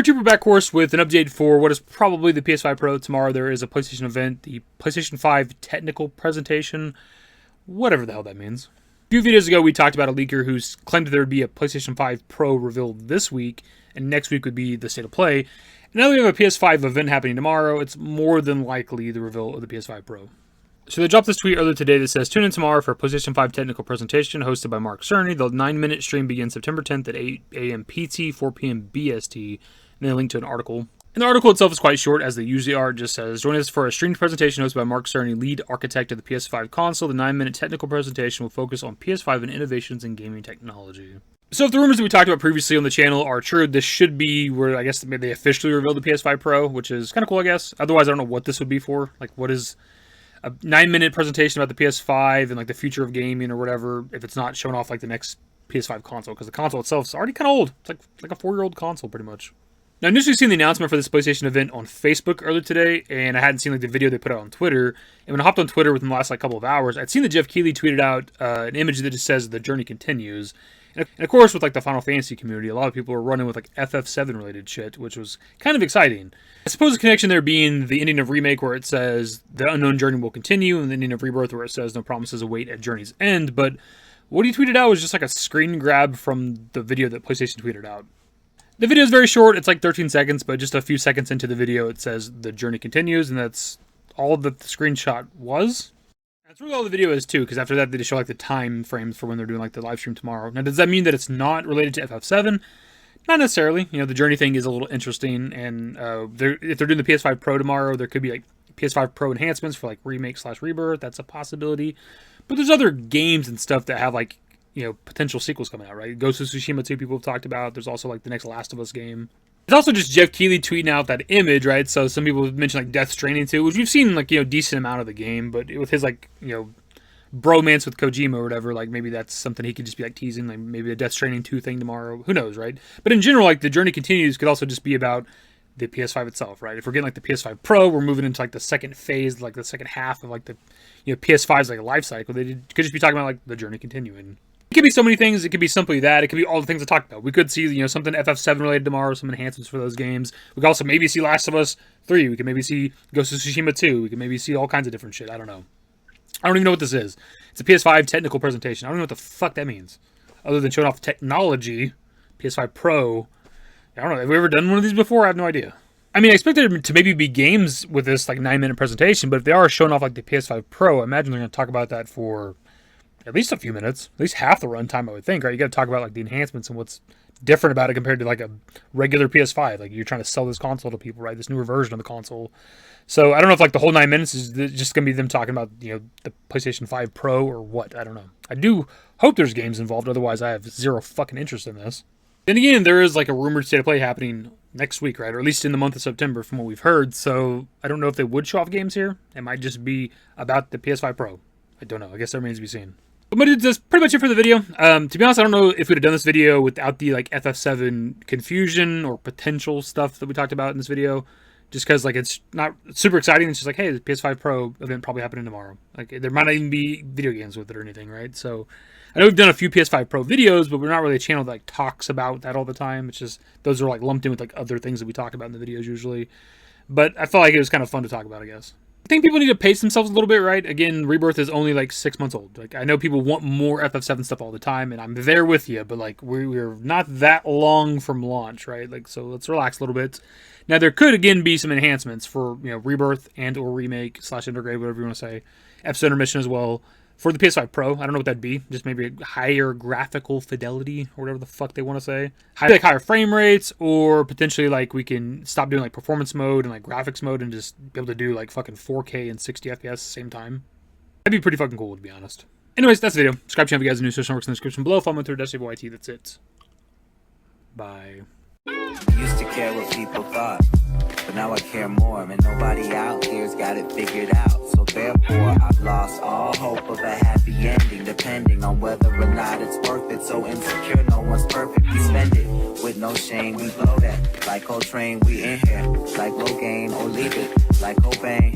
We're back, course, with an update for what is probably the PS5 Pro. Tomorrow there is a PlayStation event, the PlayStation 5 Technical Presentation, whatever the hell that means. A few videos ago we talked about a leaker who's claimed that there would be a PlayStation 5 Pro revealed this week, and next week would be the State of Play. And now we have a PS5 event happening tomorrow. It's more than likely the reveal of the PS5 Pro. So they dropped this tweet earlier today that says, "Tune in tomorrow for a PlayStation 5 Technical Presentation hosted by Mark Cerny. The 9-minute stream begins September 10th at 8 a.m. PT, 4 p.m. BST. And then a link to an article. And the article itself is quite short, as they usually are. It just says, "Join us for a streamed presentation hosted by Mark Cerny, lead architect of the PS5 console. The 9-minute technical presentation will focus on PS5 and innovations in gaming technology." So if the rumors that we talked about previously on the channel are true, this should be where, I guess, they officially revealed the PS5 Pro, which is kind of cool, I guess. Otherwise, I don't know what this would be for. Like, what is a 9-minute presentation about the PS5 and, like, the future of gaming or whatever, if it's not showing off, like, the next PS5 console? Because the console itself is already kind of old. It's like a 4-year-old console, pretty much. Now, I initially seen the announcement for this PlayStation event on Facebook earlier today, and I hadn't seen, like, the video they put out on Twitter. And when I hopped on Twitter within the last, like, couple of hours, I'd seen that Jeff Keighley tweeted out an image that just says "The journey continues." And of course, with, like, the Final Fantasy community, a lot of people are running with, like, FF7 related shit, which was kind of exciting. I suppose the connection there being the ending of Remake, where it says "The unknown journey will continue," and the ending of Rebirth, where it says "No promises await at journey's end." But what he tweeted out was just like a screen grab from the video that PlayStation tweeted out. The video is very short. It's like 13 seconds, but just a few seconds into the video, it says "The journey continues," and that's all that the screenshot was. That's really all the video is, too, because after that, they just show, like, the time frames for when they're doing, like, the live stream tomorrow. Now, does that mean that it's not related to FF7? Not necessarily. You know, the journey thing is a little interesting, and if they're doing the PS5 Pro tomorrow, there could be, like, PS5 Pro enhancements for, like, Remake/Rebirth. That's a possibility. But there's other games and stuff that have, like, you know, potential sequels coming out, right? Ghost of Tsushima 2 people have talked about. There's also, like, the next Last of Us game. It's also just Jeff Keighley tweeting out that image, right? So some people mentioned, like, Death Stranding 2, which we've seen, like, you know, decent amount of the game, but with his, like, you know, bromance with Kojima or whatever, like, maybe that's something he could just be, like, teasing, like, maybe a Death Stranding 2 thing tomorrow. Who knows, right? But in general, like, the journey continues could also just be about the PS5 itself, right? If we're getting, like, the PS5 Pro, we're moving into, like, the second phase, like, the second half of, like, the, you know, PS5's, like, a life cycle. They could just be talking about, like, the journey continuing. It could be so many things. It could be simply that. It could be all the things I talked about. We could see, you know, something FF7 related tomorrow, some enhancements for those games. We could also maybe see Last of Us 3. We could maybe see Ghost of Tsushima 2. We could maybe see all kinds of different shit. I don't know. I don't even know what this is. It's a PS5 Technical Presentation. I don't know what the fuck that means. Other than showing off technology, PS5 Pro. I don't know. Have we ever done one of these before? I have no idea. I mean, I expected there to maybe be games with this, like, 9-minute presentation, but if they are showing off, like, the PS5 Pro, I imagine they're going to talk about that for at least a few minutes, at least half the runtime, I would think, right? You got to talk about, like, the enhancements and what's different about it compared to, like, a regular PS5. Like, you're trying to sell this console to people, right? This newer version of the console. So I don't know if, like, the whole 9 minutes is just going to be them talking about, you know, the PlayStation 5 Pro or what. I don't know. I do hope there's games involved. Otherwise, I have zero fucking interest in this. Then again, there is, like, a rumored State of Play happening next week, right? Or at least in the month of September from what we've heard. So I don't know if they would show off games here. It might just be about the PS5 Pro. I don't know. I guess that remains to be seen. But that's pretty much it for the video. To be honest, I don't know if we'd have done this video without the, like, FF7 confusion or potential stuff that we talked about in this video. Just because, like, it's not super exciting. It's just like, hey, the PS5 Pro event probably happening tomorrow. Like, there might not even be video games with it or anything, right? So I know we've done a few PS5 Pro videos, but we're not really a channel that, like, talks about that all the time. It's just, those are, like, lumped in with, like, other things that we talk about in the videos usually. But I felt like it was kind of fun to talk about, I guess. I think people need to pace themselves a little bit, right? Again, Rebirth is only, like, 6 months old. Like, I know people want more FF7 stuff all the time, and I'm there with you, but, like, we're not that long from launch, right? Like, so let's relax a little bit. Now, there could, again, be some enhancements for, you know, Rebirth and or Remake / Integrate, whatever you want to say. Episode Intermission as well. For the PS5 Pro, I don't know what that'd be. Just maybe a higher graphical fidelity or whatever the fuck they want to say. Like higher frame rates, or potentially, like, we can stop doing, like, performance mode and, like, graphics mode and just be able to do, like, fucking 4K and 60 FPS at the same time. That'd be pretty fucking cool, to be honest. Anyways, that's the video. Subscribe to the channel if you guys are new. Social networks in the description below. Follow me through dashingdavidbusiness. That's it. Bye. Used to care what people thought, but now I care more, and nobody out here's got it figured out. So therefore, I've lost all hope of a happy ending, depending on whether or not it's worth it. So insecure, no one's perfect. We spend it with no shame. We blow that like Coltrane. We in here like Low Gain or leave it like Cobain.